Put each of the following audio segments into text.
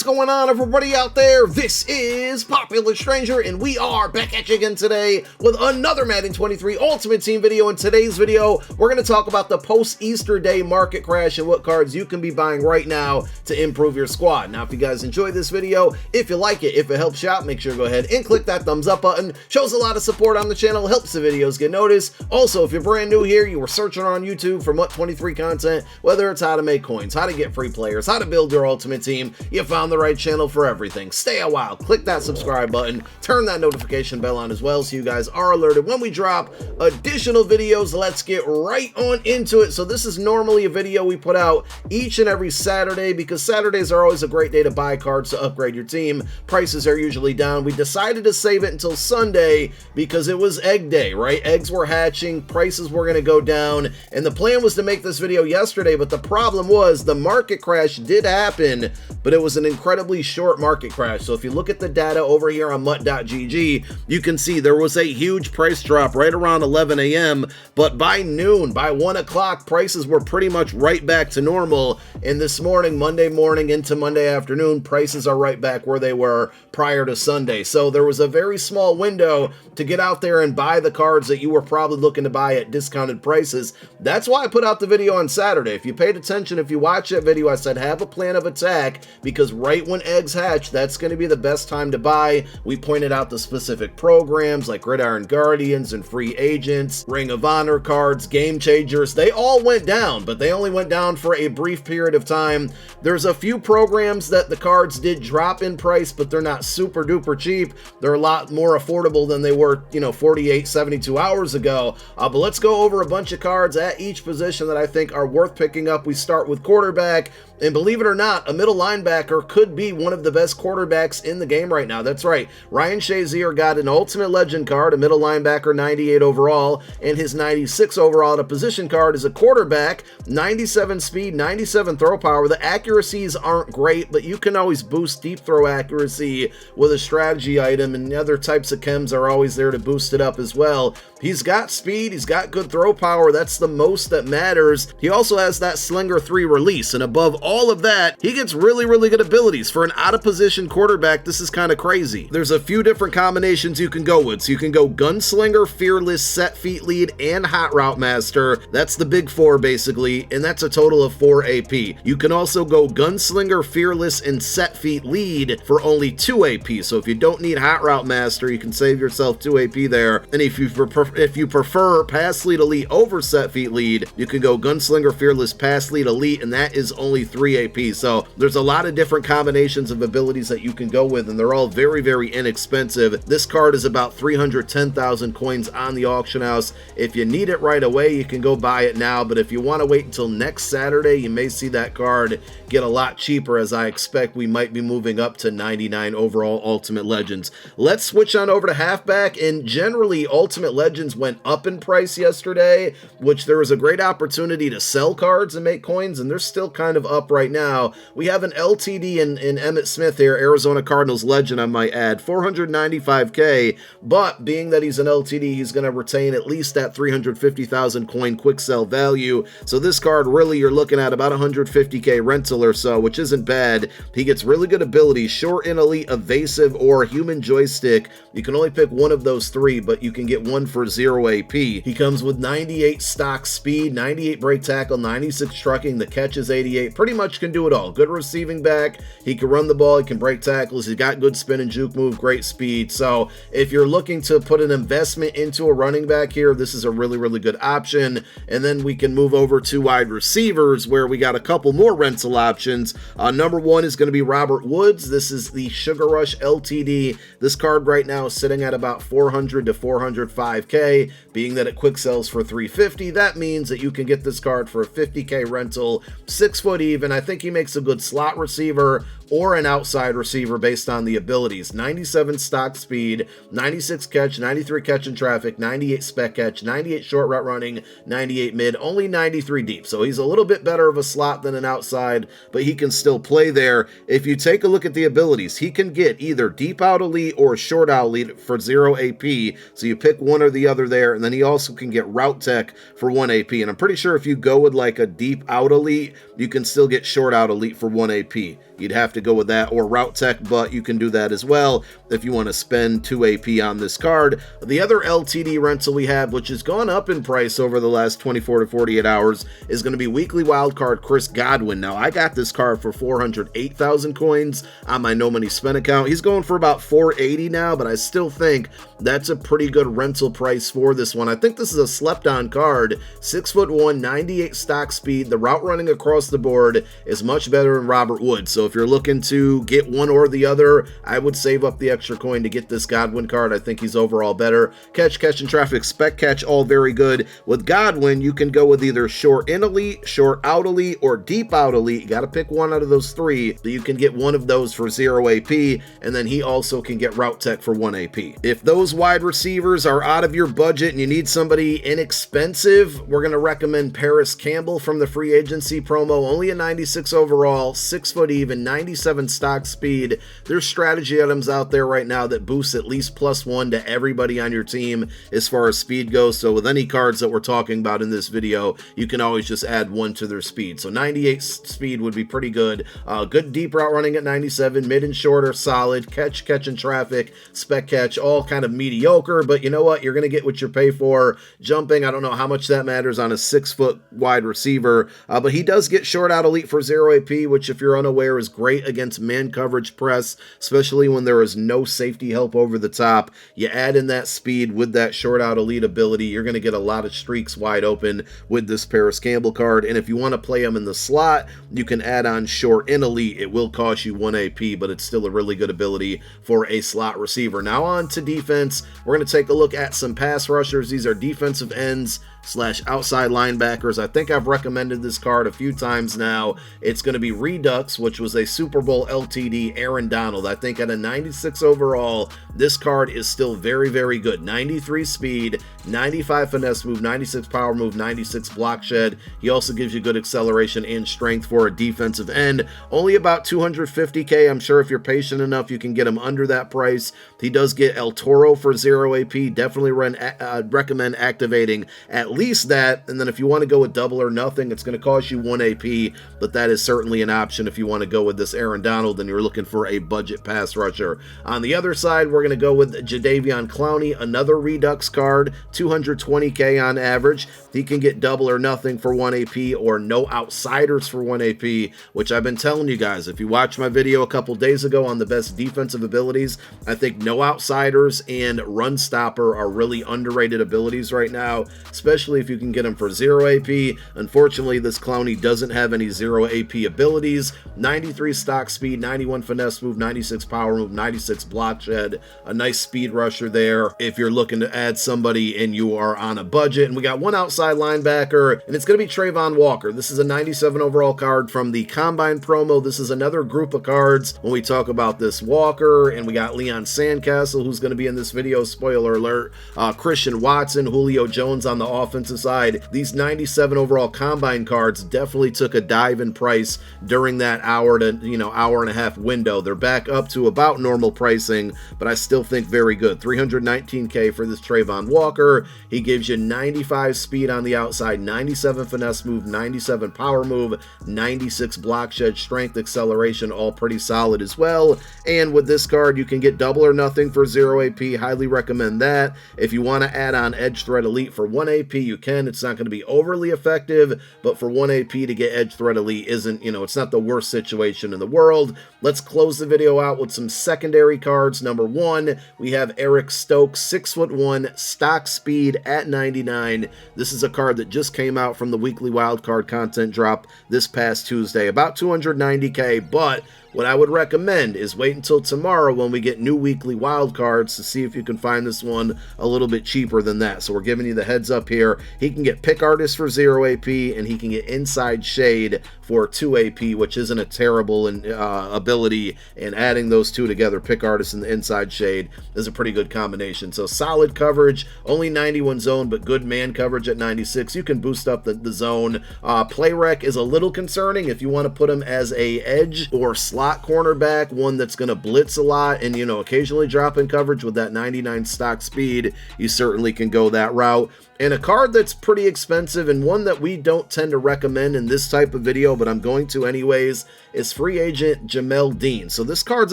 going on, everybody out there? This is Popular Stranger, and we are back at you again today with another Madden 23 Ultimate Team video. In today's video, we're going to talk about the post-Easter Day market crash and what cards you can be buying right now to improve your squad. Now, if you guys enjoyed this video, if you like it, if it helps you out, make sure to go ahead and click that thumbs up button. Shows a lot of support on the channel, helps the videos get noticed. Also, if you're brand new here, you were searching on YouTube for MUT 23 content, whether it's how to make coins, how to get free players, how to build your ultimate team, you found the right channel for everything. Stay a while, click that subscribe button, turn that notification bell on as well so you guys are alerted when we drop additional videos. Let's get right on into it. So this is normally a video we put out each and every Saturday because Saturdays are always a great day to buy cards to upgrade your team. Prices are usually down. We decided to save it until Sunday because it was egg day, right? Eggs were hatching, prices were going to go down, and the plan was to make this video yesterday, but the problem was the market crash did happen, but it was an incredibly short market crash. So if you look at the data over here on MUT.gg, you can see there was a huge price drop right around 11 a.m., but by noon, by 1 o'clock, prices were pretty much right back to normal. And this morning, Monday morning into Monday afternoon, prices are right back where they were prior to Sunday. So there was a very small window to get out there and buy the cards that you were probably looking to buy at discounted prices. That's why I put out the video on Saturday. If you paid attention, if you watched that video, I said have a plan of attack, because right when eggs hatch, that's going to be the best time to buy. We pointed out the specific programs like Gridiron Guardians and Free Agents, Ring of Honor cards, Game Changers. They all went down, but they only went down for a brief period of time. There's a few programs that the cards did drop in price, but they're not super duper cheap. They're a lot more affordable than they were, 48, 72 hours ago. But let's go over a bunch of cards at each position that I think are worth picking up. We start with quarterback. And believe it or not, a middle linebacker could be one of the best quarterbacks in the game right now. That's right. Ryan SHAZIER got an Ultimate Legend card, a middle linebacker, 98 overall, and his 96 overall at a position card is a quarterback, 97 speed, 97 throw power. The accuracies aren't great, but you can always boost deep throw accuracy with a strategy item, and other types of chems are always there to boost it up as well. He's got speed, he's got good throw power. That's the most that matters. He also has that Slinger 3 release, and above all of that, he gets really good abilities. For an out-of-position quarterback, this is kind of crazy. There's a few different combinations you can go with. So you can go Gunslinger, Fearless, Set Feet Lead, and Hot Route Master. That's the big four, basically, and that's a total of 4 AP. You can also go Gunslinger, Fearless, and Set Feet Lead for only 2 AP. So if you don't need Hot Route Master, you can save yourself 2 AP there. And if you prefer Pass Lead Elite over Set Feet Lead, you can go Gunslinger, Fearless, Pass Lead Elite, and that is only 3 AP. So there's a lot of different combinations of abilities that you can go with, and they're all very inexpensive. This card is about 310,000 coins on the auction house. If you need it right away, you can go buy it now, but if you want to wait until next Saturday, you may see that card get a lot cheaper, as I expect we might be moving up to 99 overall Ultimate Legends. Let's switch on over to halfback, and generally Ultimate Legends went up in price yesterday, which there was a great opportunity to sell cards and make coins, and they're still kind of up right now. We have an LTD in EMMITT Smith here, Arizona Cardinals legend, I might add, 495k, but being that he's an LTD, he's going to retain at least that 350,000 coin quick sell value. So this card, really, you're looking at about 150k rental or so, which isn't bad. He gets really good abilities, short and elite, evasive, or human joystick. You can only pick one of those 3, but you can get one for 0 AP. He comes with 98 stock speed, 98 break tackle, 96 trucking, the catch is 88. Pretty much can do it all. Good receiving back, he can run the ball, he can break tackles, he's got good spin and juke move, great speed. So if you're looking to put an investment into a running back here, this is a really good option. And then we can move over to wide receivers, where we got a couple more rental options. Number 1 is going to be Robert Woods. This is the Sugar Rush LTD. This card right now is sitting at about 400 to 405k. Being that it quick sells for 350, that means that you can get this card for a 50k rental, 6 foot even. I think he makes a good slot receiver or an outside receiver based on the abilities. 97 stock speed, 96 catch, 93 catch in traffic, 98 spec catch, 98 short route running, 98 mid, only 93 deep. So he's a little bit better of a slot than an outside, but he can still play there. If you take a look at the abilities, he can get either deep out elite or short out elite for 0 AP. So you pick one or the other there, and then he also can get route tech for 1 AP. And I'm pretty sure if you go with like a deep out elite, you can still get short out elite for 1 AP. You'd have to go with that, or route tech, but you can do that as well if you want to spend 2 AP on this card. The other LTD rental we have, which has gone up in price over the last 24 to 48 hours, is going to be weekly wildcard Chris Godwin. Now, I got this card for 408,000 coins on my no money spent account. He's going for about 480 now, but I still think that's a pretty good rental price for this one. I think this is a slept on card. 6'1", 98 stock speed. The route running across the board is much better than Robert Woods. So if you're looking to get one or the other, I would save up the extra coin to get this Godwin card. I think he's overall better. Catch and traffic, spec catch, all very good. With Godwin, you can go with either short in elite, short out elite, or deep out elite. You got to pick one out of those three, but you can get one of those for 0 AP, and then he also can get route tech for 1 AP. If those wide receivers are out of your budget and you need somebody inexpensive, we're going to recommend Parris Campbell from the free agency promo. Only a 96 overall, 6 foot even, 97 stock speed. There's strategy items out there right now that boost at least +1 to everybody on your team as far as speed goes. So with any cards that we're talking about in this video, you can always just add 1 to their speed. So 98 speed would be pretty good. Good deep route running at 97, mid and short are solid. Catch and traffic, spec catch, all kind of mediocre, but you know what? You're going to get what you pay for. Jumping, I don't know how much that matters on a 6 foot wide receiver, but he does get short out elite for 0 AP, which if you're unaware is great against man coverage press, especially when there is no safety help over the top. You add in that speed with that short out elite ability, you're going to get a lot of streaks wide open with this Parris Campbell card. And if you want to play him in the slot, you can add on short in elite. It will cost you 1 AP, but it's still a really good ability for a slot receiver. Now on to defense. We're going to take a look at some pass rushers. These are defensive ends / outside linebackers. I think I've recommended this card a few times now. It's going to be Redux, which was a Super Bowl LTD Aaron Donald. I think at a 96 overall, this card is still very, very good. 93 speed, 95 finesse move, 96 power move, 96 block shed. He also gives you good acceleration and strength for a defensive end. Only about 250k. I'm sure if you're patient enough, you can get him under that price. He does get El Toro for 0 AP. Definitely recommend activating at least that, and then if you want to go with double or nothing, it's going to cost you 1 AP, but that is certainly an option if you want to go with this Aaron Donald and you're looking for a budget pass rusher. On the other side, we're going to go with JADEVEON Clowney, another Redux card, 220k on average. He can get double or nothing for 1 AP or no outsiders for 1 AP, which I've been telling you guys. If you watched my video a couple days ago on the best defensive abilities, I think no outsiders and run stopper are really underrated abilities right now, especially if you can get him for 0 AP. Unfortunately, this Clowney doesn't have any 0 AP abilities. 93 stock speed, 91 finesse move, 96 power move, 96 block shed. A nice speed rusher there if you're looking to add somebody and you are on a budget. And we got one outside linebacker, and it's going to be TRAVON Walker. This is a 97 overall card from the Combine promo. This is another group of cards when we talk about this Walker, and we got Leon Sandcastle, who's going to be in this video, spoiler alert, Christian Watson, Julio Jones on the offensive side. These 97 overall Combine cards definitely took a dive in price during that hour and a half window. They're back up to about normal pricing, but I still think very good. 319k for this TRAVON Walker. He gives you 95 speed on the outside, 97 finesse move, 97 power move, 96 block shed, strength, acceleration, all pretty solid as well. And with this card, you can get double or nothing for 0 AP. Highly recommend that. If you want to add on Edge Threat Elite for 1 AP, you can. It's not going to be overly effective, but for 1 AP to get Edge Threat Elite isn't, it's not the worst situation in the world. Let's close the video out with some secondary cards. Number 1, we have Eric Stokes, 6'1", stock speed at 99. This is a card that just came out from the weekly wildcard content drop this past Tuesday. About 290k, but what I would recommend is wait until tomorrow when we get new weekly wild cards to see if you can find this one a little bit cheaper than that. So we're giving you the heads up here. He can get Pick Artist for 0 AP, and he can get Inside Shade for 2 AP, which isn't a terrible ability. And adding those two together, Pick Artist and the Inside Shade, is a pretty good combination. So solid coverage, only 91 zone, but good man coverage at 96. You can boost up the zone. Play rec is a little concerning if you want to put him as a edge or slot cornerback, one that's going to blitz a lot and occasionally drop in coverage with that 99 stock speed. You certainly can go that route. And a card that's pretty expensive and one that we don't tend to recommend in this type of video, but I'm going to anyways, is free agent JAMEL Dean. So this card's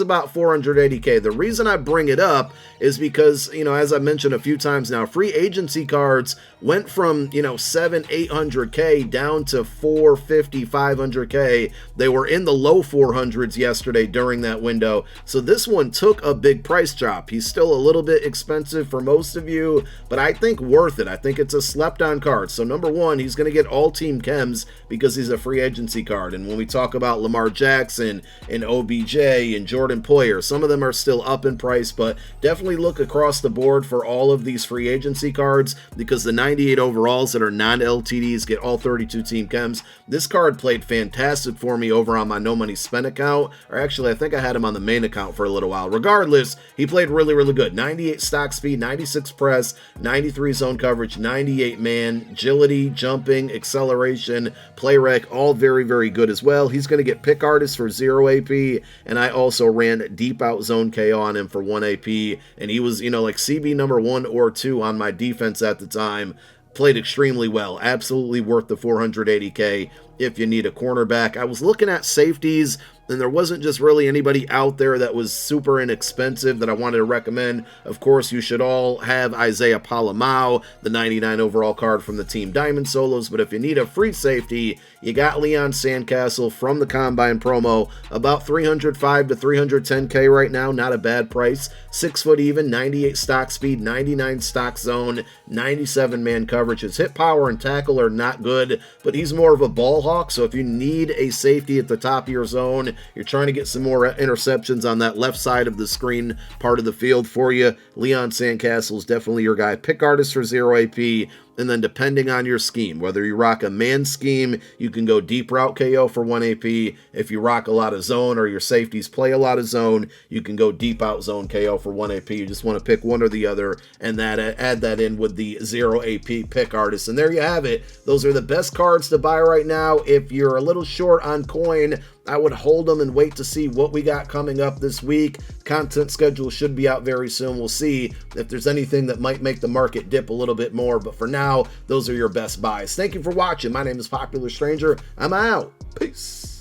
about 480k. The reason I bring it up is because, you know, as I mentioned a few times now, free agency cards went from, you know, 700-800k down to 450, 500k. They were in the low 400s yesterday during that window. So this one took a big price drop. He's still a little bit expensive for most of you, but I think worth it. I think it's a slept-on card. So number one, he's going to get all team chems because he's a free agency card. And when we talk about Lamar Jackson and OBJ and Jordan Poyer, some of them are still up in price, but definitely look across the board for all of these free agency cards because the 98 overalls that are non-LTDs get all 32 team chems. This card played fantastic for me over on my no money spent account, or actually I think I had him on the main account for a little while. Regardless, he played really, really good. 98 stock speed, 96 press, 93 zone coverage, 98 man, agility, jumping, acceleration, play rec, all very, very good as well. He's going to get pick artist for 0 AP, and I also ran deep out zone KO on him for 1 AP, and he was, you know, like CB number 1 or 2 on my defense at the time. Played extremely well. Absolutely worth the 480k if you need a cornerback. I was looking at safeties, and there wasn't just really anybody out there that was super inexpensive that I wanted to recommend. Of course, you should all have Isaiah Palamau, the 99 overall card from the Team Diamond Solos, but if you need a free safety, you got Leon Sandcastle from the Combine promo, about 305 to 310k right now, not a bad price. 6 foot even, 98 stock speed, 99 stock zone, 97 man coverage. His hit power and tackle are not good, but he's more of a ball hawk, so if you need a safety at the top of your zone, you're trying to get some more interceptions on that left side of the screen part of the field for you, Leon Sandcastle is definitely your guy. Pick artist for 0 AP. And then depending on your scheme, whether you rock a man scheme, you can go deep route KO for 1 AP. If you rock a lot of zone or your safeties play a lot of zone, you can go deep out zone KO for 1 AP. You just want to pick one or the other and add that in with the 0 AP pick artist. And there you have it. Those are the best cards to buy right now. If you're a little short on coin, I would hold them and wait to see what we got coming up this week. Content schedule should be out very soon. We'll see if there's anything that might make the market dip a little bit more. But for now, those are your best buys. Thank you for watching. My name is Popular Stranger. I'm out. Peace.